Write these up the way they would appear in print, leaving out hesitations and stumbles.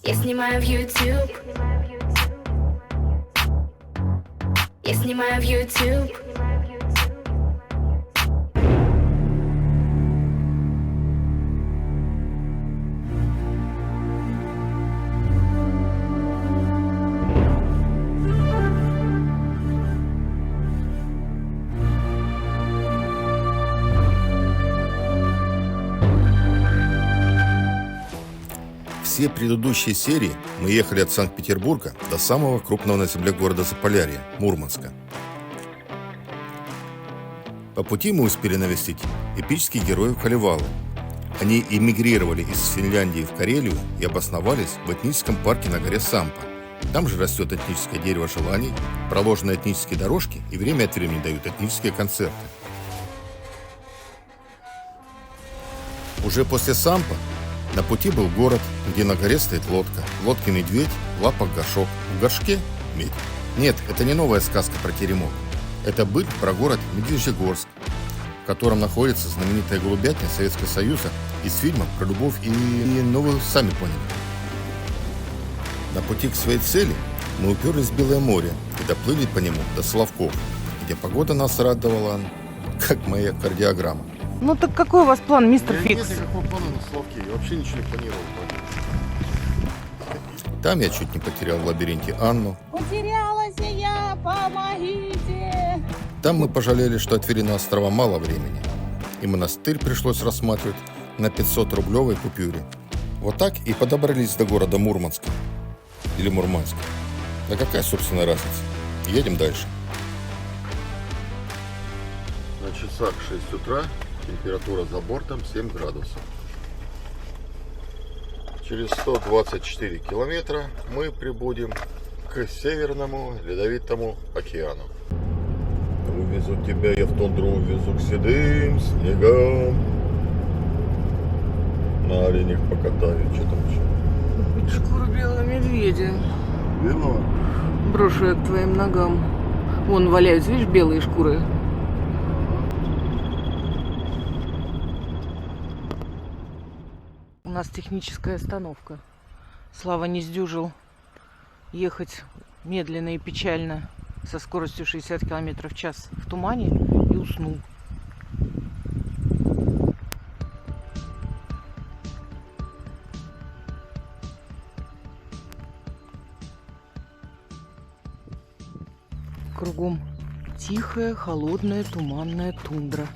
Я снимаю в YouTube. Я снимаю в YouTube. Все предыдущие серии мы ехали от Санкт-Петербурга до самого крупного на земле города Заполярья – Мурманска. По пути мы успели навестить эпических героев Калевалы. Они эмигрировали из Финляндии в Карелию и обосновались в этническом парке на горе Сампа. Там же растет этническое дерево желаний, проложены этнические дорожки и время от времени дают этнические концерты. Уже после Сампа на пути был город, где на горе стоит лодка. В лодке медведь, в лапах горшок, в горшке медь. Нет, это не новая сказка про теремок. Это быль про город Медвежьегорск, в котором находится знаменитая голубятня Советского Союза из фильма про любовь и ну вы сами поняли. На пути к своей цели мы уперлись в Белое море и доплыли по нему до Соловков, где погода нас радовала, как моя кардиограмма. Ну так какой у вас план, мистер Фикс? Нет никакого плана на Соловки. Я вообще ничего не планировал. Там я чуть не потерял в лабиринте Анну. Потерялась я, помогите! Там мы пожалели, что отвели на острова мало времени, и монастырь пришлось рассматривать на 500-рублевой купюре. Вот так и подобрались до города Мурманска. Или Мурманска. Да какая, собственно, разница? Едем дальше. На часах 6 утра, температура за бортом 7 градусов. Через 124 километра мы прибудем к Северному Ледовитому океану. Увезу тебя я в тундру, увезу к седым снегам. На оленях покатаю, что там еще? Шкуру белого медведя. Белого? Брошу я к твоим ногам. Вон валяются, видишь, белые шкуры. У нас техническая остановка. Слава не сдюжил ехать медленно и печально со скоростью 60 км в час в тумане и уснул. Кругом тихая, холодная, туманная тундра.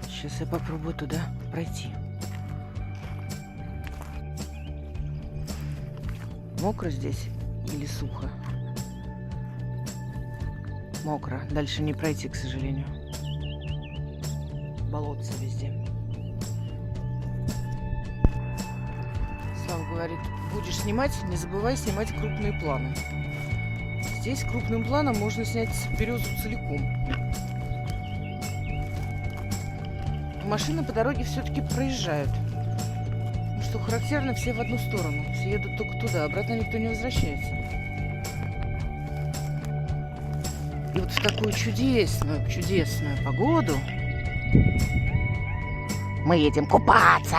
Сейчас я попробую туда пройти. Мокро здесь или сухо? Мокро. Дальше не пройти, к сожалению. Болотца везде. Слава говорит, будешь снимать, не забывай снимать крупные планы. Здесь крупным планом можно снять березу целиком. Машины по дороге все-таки проезжают. Ну, что характерно, все в одну сторону. Все едут только туда, обратно никто не возвращается. И вот в такую чудесную погоду мы едем купаться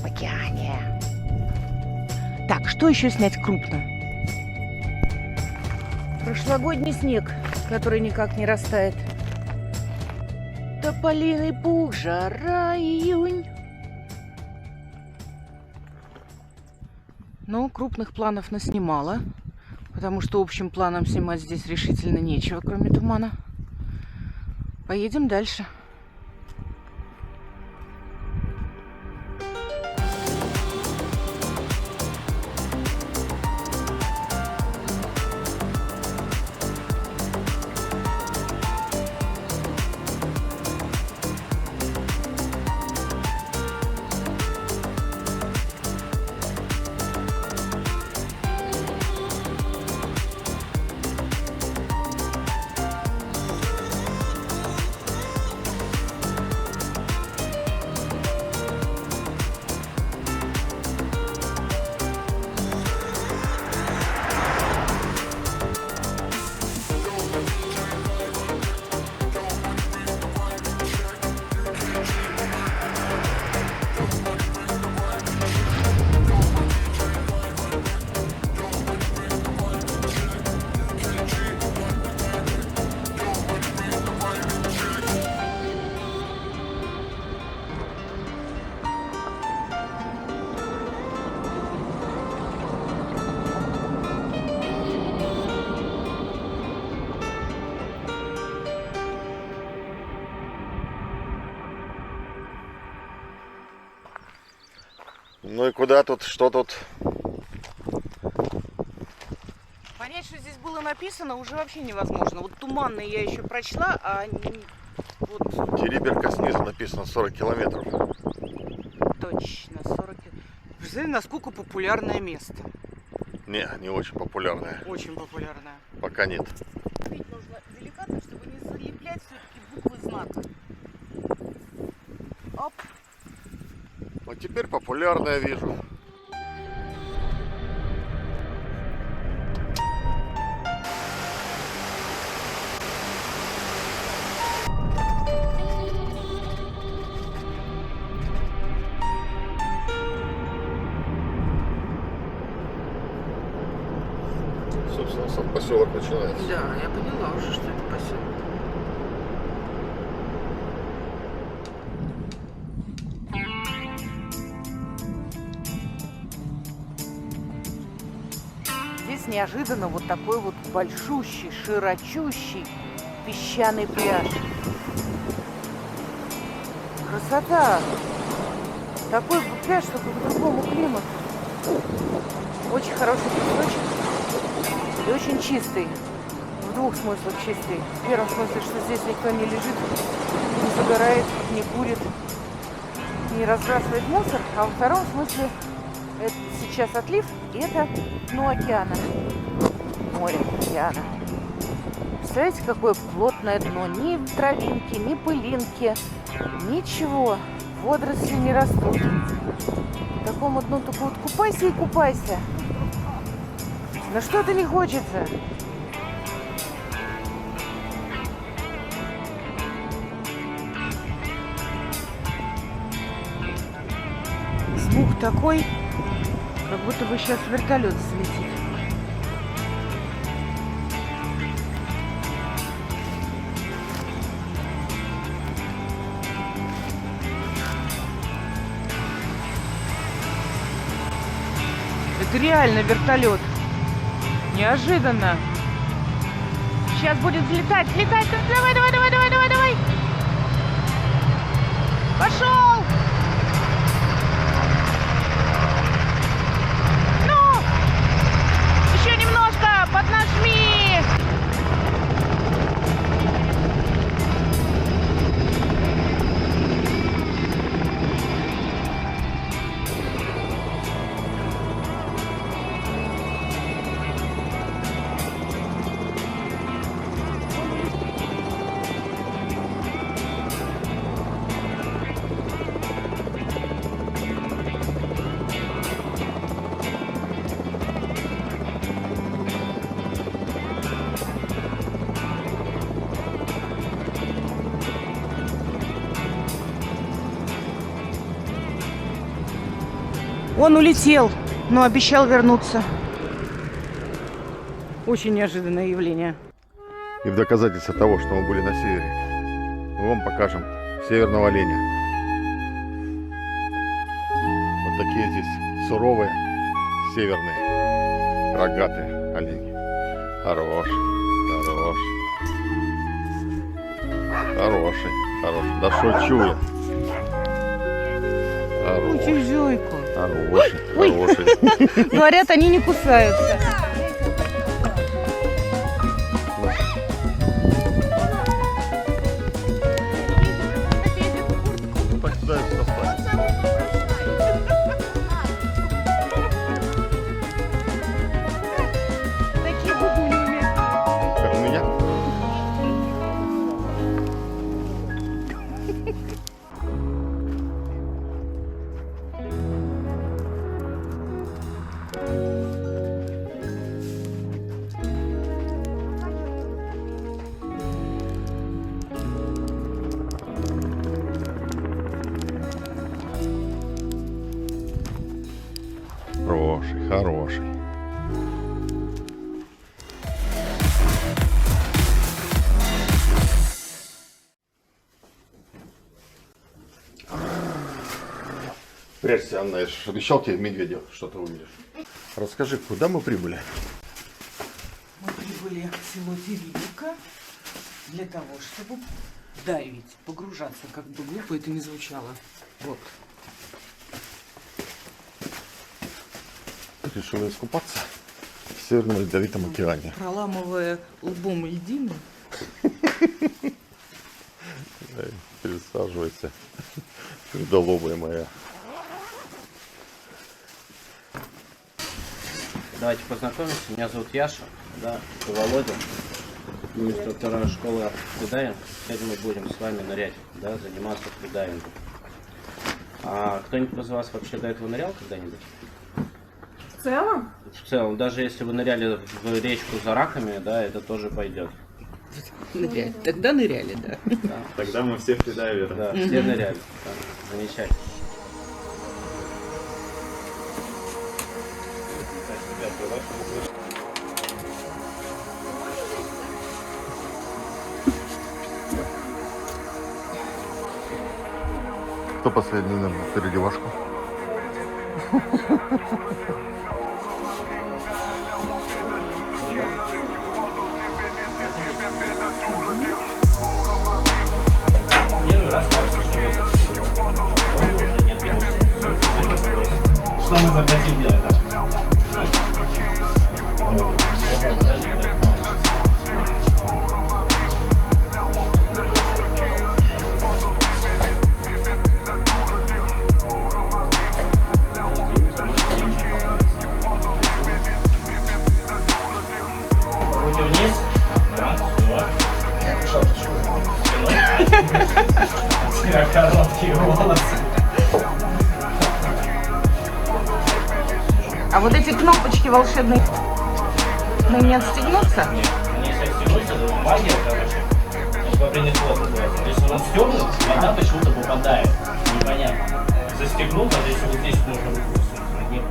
в океане. Так, что еще снять крупно? Прошлогодний снег, который никак не растает. Тополиный пух, жара, июнь. Но крупных планов наснимала, потому что общим планом снимать здесь решительно нечего, кроме тумана. Поедем дальше. Ну и куда тут, что тут? Понять, что здесь было написано, уже вообще невозможно. Вот туманный я еще прочла, а вот Териберка снизу написано 40 километров. точно 40. Представляете, насколько популярное место. Не очень популярная. Очень популярное. Пока нет. Ведь нужно деликатно, чтобы не залеплять все-таки буквы знака. Оп. Вот теперь популярная вижу. Собственно, сам поселок начинается. Да, я поняла уже, что это поселок. Здесь неожиданно вот такой вот большущий, широчущий песчаный пляж. Красота! Такой пляж, только по другому климату. Очень хороший песочек. И очень чистый. В двух смыслах чистый. В первом смысле, что здесь никто не лежит, не загорает, не курит, не разбрасывает мусор. А во втором смысле, это сейчас отлив, и это дно океана. Море океана. Представляете, какое плотное дно. Ни травинки, ни пылинки, ничего. Водоросли не растут. По такому дну только вот купайся и купайся. Но что-то не хочется. Звук такой, как будто бы сейчас вертолет слетит. Это реально вертолет. Неожиданно. Сейчас будет взлетать, взлетать. Давай, давай, давай, давай, давай, давай. Пошел. Ну, еще немножко, поднажми. Он улетел, но обещал вернуться. Очень неожиданное явление. И в доказательство того, что мы были на севере, мы вам покажем северного оленя. Вот такие здесь суровые, северные, рогатые олени. Хороший, хороший. Хороший, хороший. Да шучу я. Очень зойку. Хороший, хороший. Говорят, они не кусаются. Пытаются достать. Такие губы не умеют. Как у меня? Хороший, хороший. Прячься, Анна, я же обещал тебе медведя, что ты увидишь. Расскажи, куда мы прибыли? Мы прибыли в село Териберка для того, чтобы дайвить, погружаться, как бы глупо это ни звучало. Вот. решила искупаться в Северном Ледовитом океане. Проламывая лбом льдину. Пересаживайся, твердолобая моя. Давайте познакомимся. Меня зовут Яша, да, это Володя. Мы инструктора школы фридайвинг. Сегодня мы будем с вами нырять, да, заниматься фридайвингом. А кто-нибудь из вас вообще до этого нырял когда-нибудь? В целом? В целом, даже если вы ныряли в речку за раками, да, это тоже пойдет. Ныряли. Тогда ныряли, да. Да, Тогда мы все фридайверы. да, все ныряли. Да, замечательно. Кто последний нырнул? Впереди Вашку. Что мы захотим делать? Руки вниз. Да, все. Короткие волосы. А вот эти кнопочки волшебные не отстегнутся? Нет, они если отстегнутся, это магия, короче. Это во время фото называется. Если он отстегнут, вода почему-то попадает. Непонятно. Застегнул, даже если вот здесь можно руку засунуть. Нет.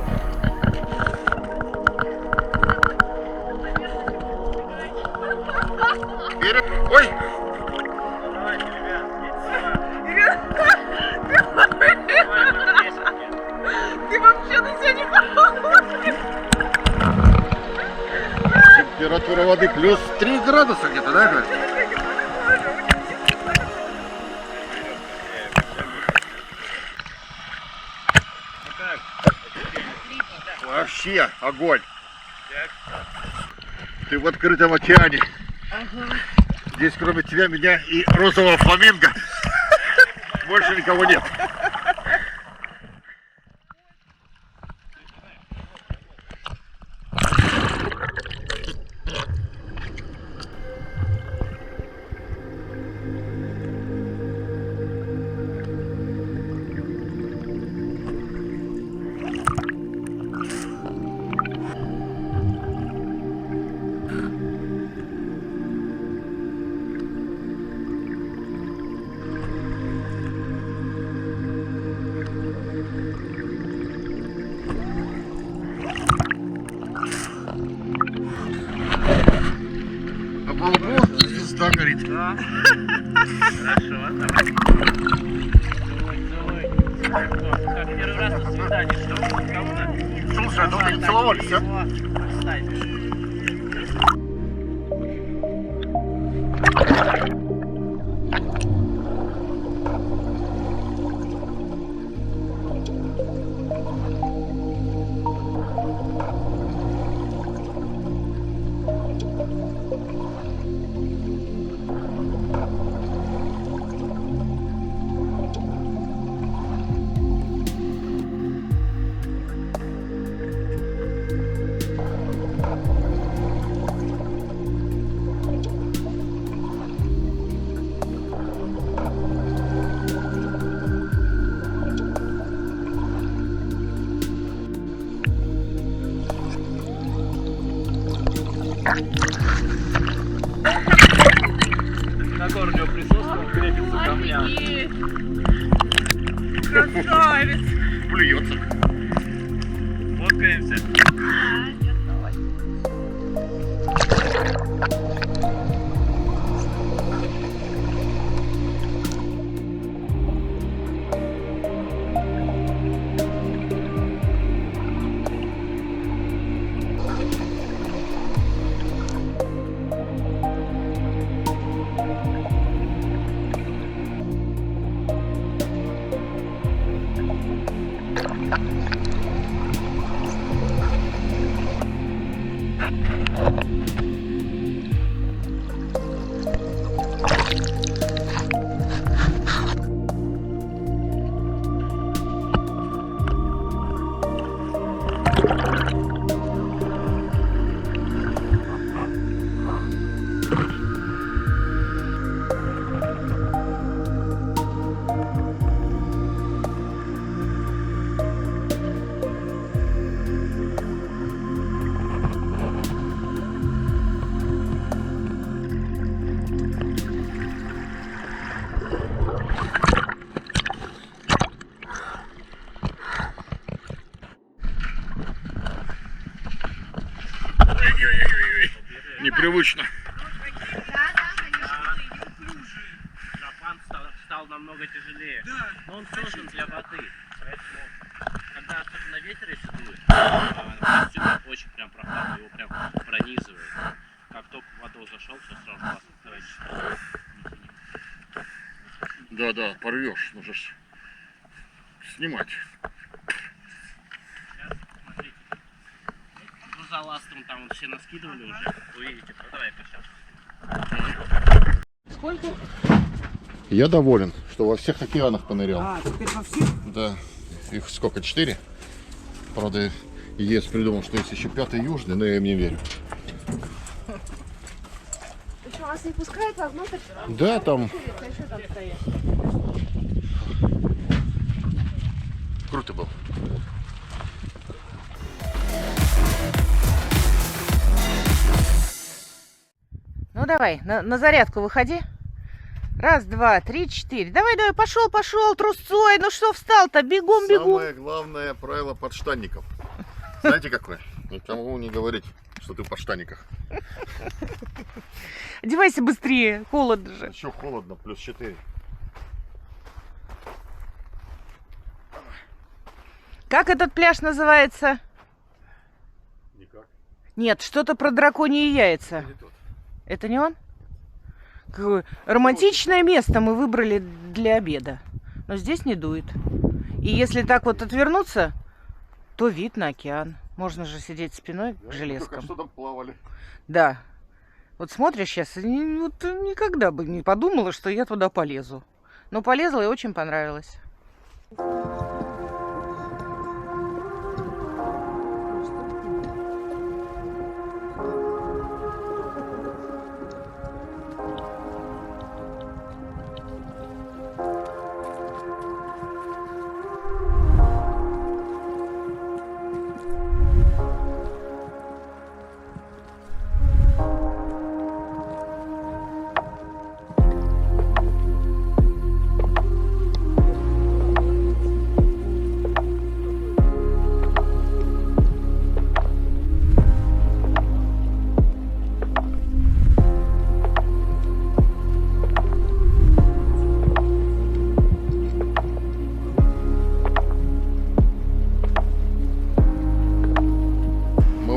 Ой! Ты вообще на себя не похож. Температура воды плюс 3 градуса где-то, да, говорит? Вообще огонь. Ты в открытом океане. Здесь кроме тебя, меня и розового фламинго больше никого нет. А балкон звезда горит. Да. Хорошо, давай. Как первый раз на свидании, что? Слушай, а давно не целовались, а? На корню присутствует, крепится ко мне. Красавец. Плюется. Фоткаемся. Непривычно. Тропан стал намного тяжелее. Но он создан для воды. Поэтому, когда особенно ветер если дует, костюм очень прям прохладно, его прям пронизывает. Как только в воду зашел, все сразу классно. Давайте. Да, порвешь, нужно ж снимать. Сейчас, смотрите. Ну, за ластром там все наскидывали уже. Увидите. Ну, давай-ка сейчас. Сколько? Я доволен, что во всех океанах понырял. А, теперь во всех? Да. Их сколько? 4? Правда, ЕС придумал, что есть еще 5-й южный, но я им не верю. Ты что, вас не пускают вовнутрь? Да, там А что там стоит? круто был. Ну давай, на зарядку выходи. Раз, два, три, четыре. Давай, пошел, трусцой. Ну что встал-то? Бегом. Самое главное правило подштанников. Знаете какое? Никому не говорить, что ты в подштанниках. Одевайся быстрее, холодно же. Еще холодно, плюс 4. Как этот пляж называется? Никак. Нет, что-то про драконьи яйца. Не тот. Это не он? Какое романтичное место мы выбрали для обеда. Но здесь не дует. И если так вот отвернуться, то вид на океан. Можно же сидеть спиной к железкам. Что там плавали? Да. Вот смотришь сейчас, вот никогда бы не подумала, что я туда полезу. Но полезла и очень понравилось.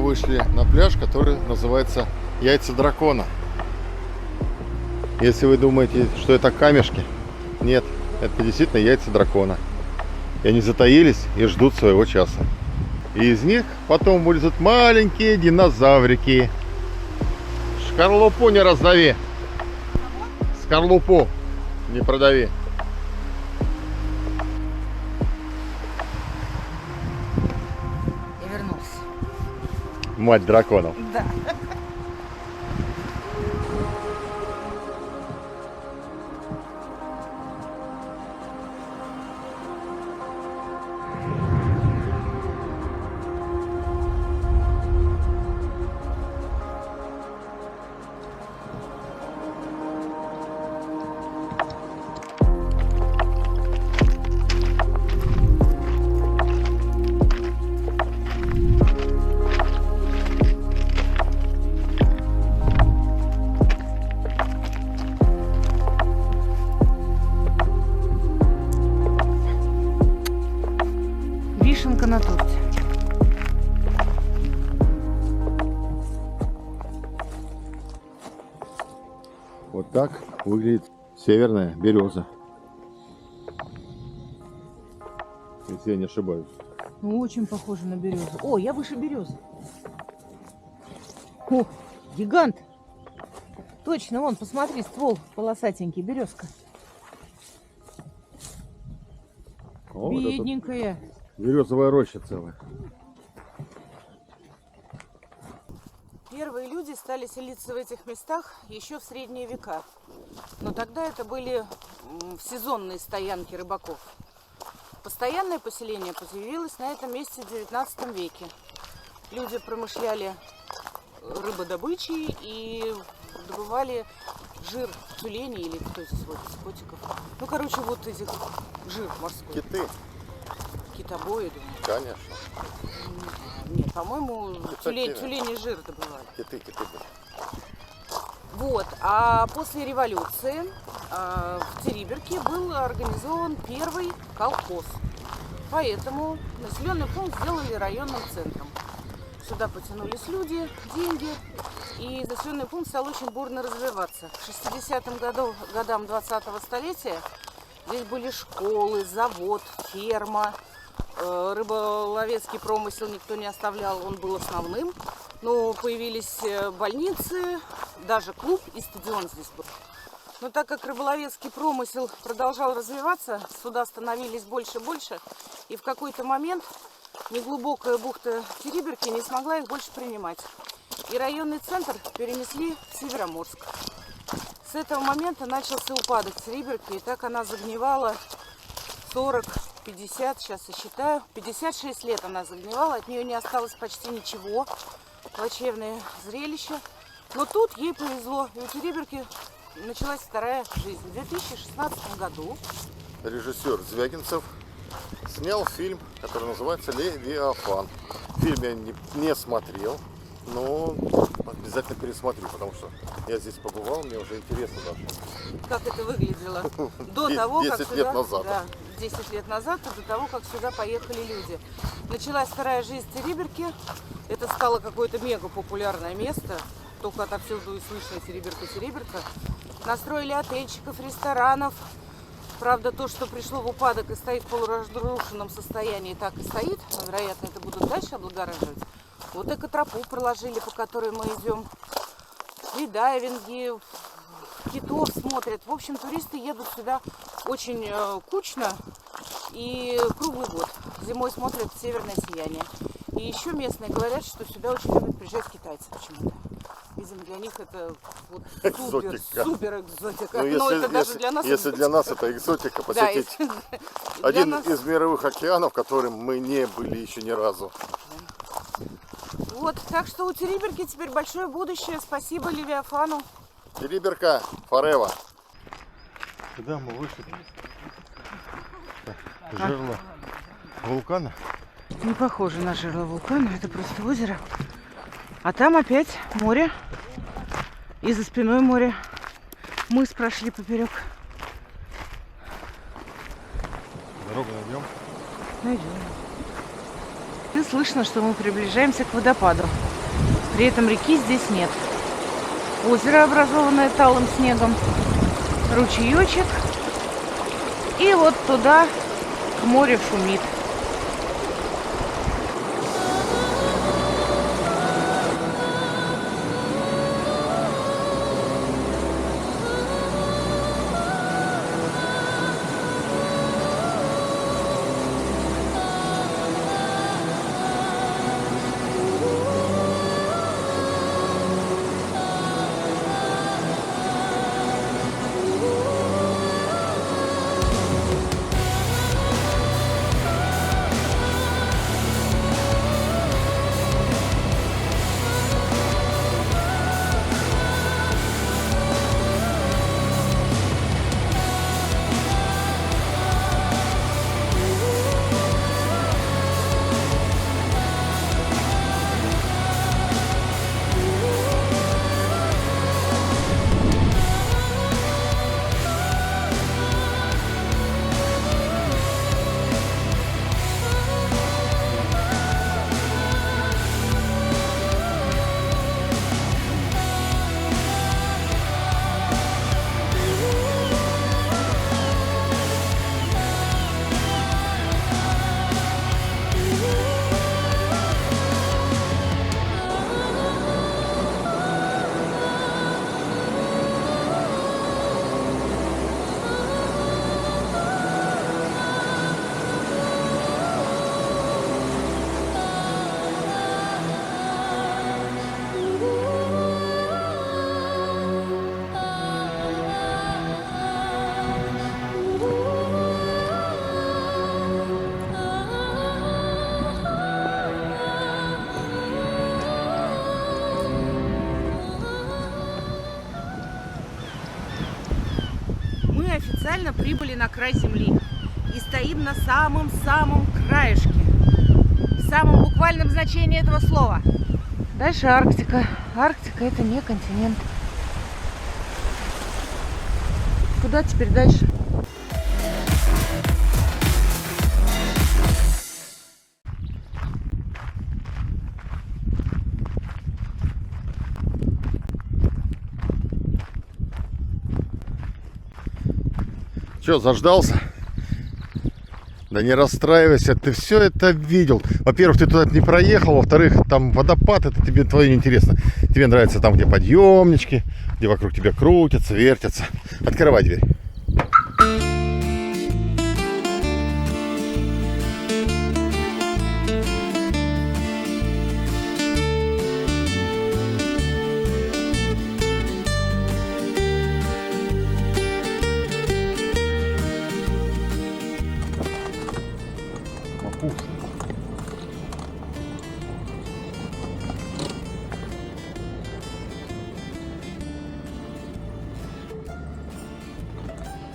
Вышли на пляж, который называется Яйца дракона. Если вы думаете, что это камешки, нет, это действительно яйца дракона. И они затаились и ждут своего часа. И из них потом вылезут маленькие динозаврики. Шкарлупу не раздави. Скорлупу не продави. Я вернулась. Мать драконов. Да. Вишенка на торте. Вот так выглядит северная береза. Если я не ошибаюсь. Ну, очень похоже на березу. О, я выше березы. О, гигант! Точно, вон, посмотри, ствол полосатенький, березка. Бедненькая. Березовая роща целая. Первые люди стали селиться в этих местах еще в средние века. Но тогда это были сезонные стоянки рыбаков. Постоянное поселение появилось на этом месте в 19 веке. Люди промышляли рыбодобычей и добывали жир тюленей или кто здесь вот из котиков. Ну, короче, вот этих жир морской. Киты, Китобои, думаю. конечно. Нет, по-моему, Киты. тюленей жир добывали. Киты. Вот, а после революции в Териберке был организован первый колхоз. Поэтому населенный пункт сделали районным центром. Сюда потянулись люди, деньги, и населенный пункт стал очень бурно развиваться. К 60-м годам 20-го столетия здесь были школы, завод, ферма, рыболовецкий промысел никто не оставлял, он был основным. Но появились больницы, даже клуб и стадион здесь был. Но так как рыболовецкий промысел продолжал развиваться, суда становились больше и больше, и в какой-то момент неглубокая бухта Териберки не смогла их больше принимать. И районный центр перенесли в Североморск. С этого момента начался упадок Териберки, и так она загнивала 40, 50, сейчас я считаю, 56 лет она загнивала, от нее не осталось почти ничего. Плачевное зрелище. Но тут ей повезло, и у Териберки началась вторая жизнь. В 2016 году Режиссер Звягинцев снял фильм, который называется «Левиафан». Фильм я не смотрел, но обязательно пересмотрю, потому что я здесь побывал, мне уже интересно даже. как это выглядело до того, как 10 сюда, лет назад. Да, 10 лет назад, и до того, как сюда поехали люди. Началась вторая жизнь Териберки. Это стало какое-то мега популярное место. Только отовсюду и слышно Териберка. Настроили отельчиков, ресторанов. Правда, то, что пришло в упадок и стоит в полуразрушенном состоянии, так и стоит. Но, вероятно, это будут дальше облагораживать. Вот экотропу проложили, по которой мы идем. Фридайвинги, китов смотрят. В общем, туристы едут сюда очень кучно и круглый год. Зимой смотрят северное сияние. И еще местные говорят, что сюда очень любят приезжать китайцы почему-то. Видимо, для них это вот супер экзотика. Ну, Но это даже для нас если для нас это экзотика, посетить один из мировых океанов, которым мы не были еще ни разу. Вот, так что у Териберки теперь большое будущее. Спасибо Левиафану. Териберка, forever. Куда мы вышли? Жерло вулкана. Не похоже на жерло вулкана, это просто озеро. А там опять море. И за спиной море. Мыс прошли поперек. Дорогу найдем. Найдем. И слышно, что мы приближаемся к водопаду. При этом реки здесь нет. Озеро, образованное талым снегом. Ручеечек. И вот туда к морю шумит. специально прибыли на край земли. И стоим на самом-самом краешке. В самом буквальном значении этого слова. Дальше Арктика. Арктика это не континент. Куда теперь дальше? Че, заждался? Да не расстраивайся, ты все это видел. Во-первых, ты туда не проехал, во-вторых, там водопад, это тебе твое не интересно. Тебе нравится там, где подъемнички, где вокруг тебя крутятся, вертятся. Открывай дверь.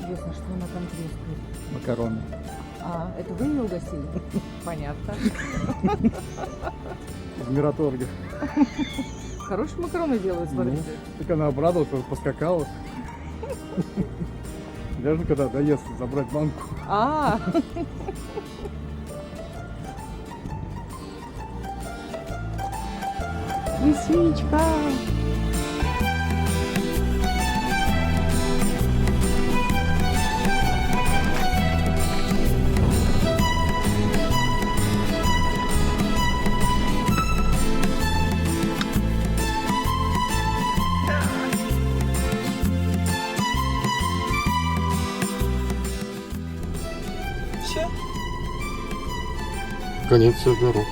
Интересно, что она там трескает. Макароны. А, это вы ее угостили? Понятно. Из Мираторга. Хорошие макароны делают, смотрите. Так она обрадовалась, поскакала. Даже когда доест забрать банку. А, лисичка. Конец всех дорог.